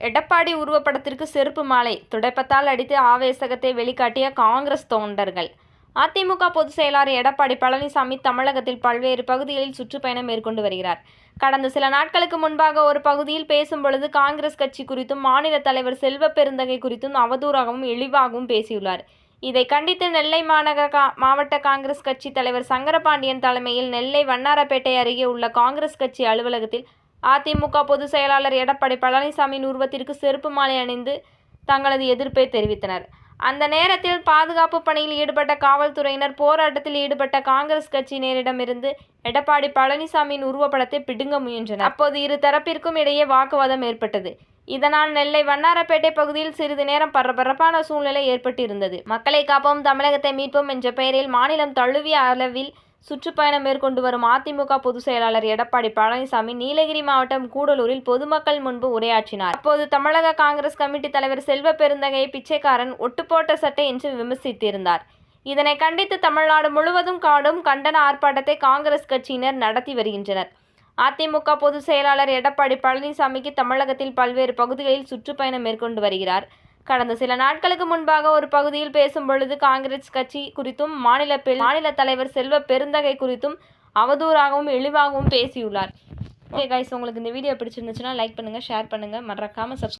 எடப்பாடி உருவப்படத்திற்கு செருப்பு மாலை துடைப்பத்தால் அடித்து ஆவேசகத்தை வெளிக்காட்டிய காங்கிரஸ் தொண்டர்கள். அதிமுக பொதுச் செயலாளர் எடப்பாடி பழனிசாமி தமிழகத்தில் பல்வேறு பகுதிகளில் சுற்றுப்பயணம் மேற்கொண்டு வருகிறார். கடந்த சில நாட்களுக்கு முன்பாக ஒரு பகுதியில் பேசும்பொழுது காங்கிரஸ் கட்சி குறித்தும் மாநில தலைவர் செல்வ பெருந்தகை குறித்தும் அவதூறாகவும் இழிவாகவும் பேசியுள்ளார். இதை கண்டித்து நெல்லை மாவட்ட காங்கிரஸ் கட்சி தலைவர் சங்கரபாண்டியன் தலைமையில் நெல்லை வண்ணாரப்பேட்டை அருகே உள்ள காங்கிரஸ் கட்சி அலுவலகத்தில் அதிமுக பொதுச் செயலாளர் எடப்பாடி பழனிசாமியின் உருவத்திற்கு செருப்பு மாலை அணிந்து தங்களது எதிர்ப்பை தெரிவித்தனர். அந்த நேரத்தில் பாதுகாப்பு பணியில் ஈடுபட்ட காவல்துறையினர் போராட்டத்தில் ஈடுபட்ட காங்கிரஸ் கட்சியினரிடமிருந்து எடப்பாடி பழனிசாமியின் உருவப்படத்தை பிடுங்க முயன்றனர். அப்போது இரு தரப்பிற்கும் இடையே வாக்குவாதம் ஏற்பட்டது. இதனால் நெல்லை வண்ணாரப்பேட்டை பகுதியில் சிறிது நேரம் பரபரப்பான சூழ்நிலை ஏற்பட்டிருந்தது. மக்களை காப்போம், தமிழகத்தை மீட்போம் என்ற பெயரில் மாநிலம் தழுவிய அளவில் சுற்றுப்பயணம் மேற்கொண்டு வரும் அதிமுக பொதுச் செயலாளர் எடப்பாடி பழனிசாமி நீலகிரி மாவட்டம் கூடலூரில் பொதுமக்கள் முன்பு உரையாற்றினார். அப்போது தமிழக காங்கிரஸ் கமிட்டி தலைவர் செல்வ பெருந்தகையை பிச்சைக்காரன், ஒட்டுப்போட்ட சட்டை என்று விமர்சித்திருந்தார். இதனை கண்டித்து தமிழ்நாடு முழுவதும் கண்டன ஆர்ப்பாட்டத்தை காங்கிரஸ் கட்சியினர் நடத்தி வருகின்றனர். அதிமுக பொதுச் செயலாளர் எடப்பாடி பழனிசாமிக்கு தமிழகத்தில் பல்வேறு பகுதிகளில் சுற்றுப்பயணம் மேற்கொண்டு வருகிறார். கடந்த சில நாட்களுக்கு முன்பாக ஒரு பகுதியில் பேசும்பொழுது காங்கிரஸ் கட்சி குறித்தும் மாநில தலைவர் செல்வ பெருந்தகை குறித்தும் அவதூறாகவும் இழிவாகவும் பேசியுள்ளார். ஓகே கைஸ், உங்களுக்கு இந்த வீடியோ பிடிச்சிருந்துச்சுன்னா லைக் பண்ணுங்கள், ஷேர் பண்ணுங்கள், மறக்காமல்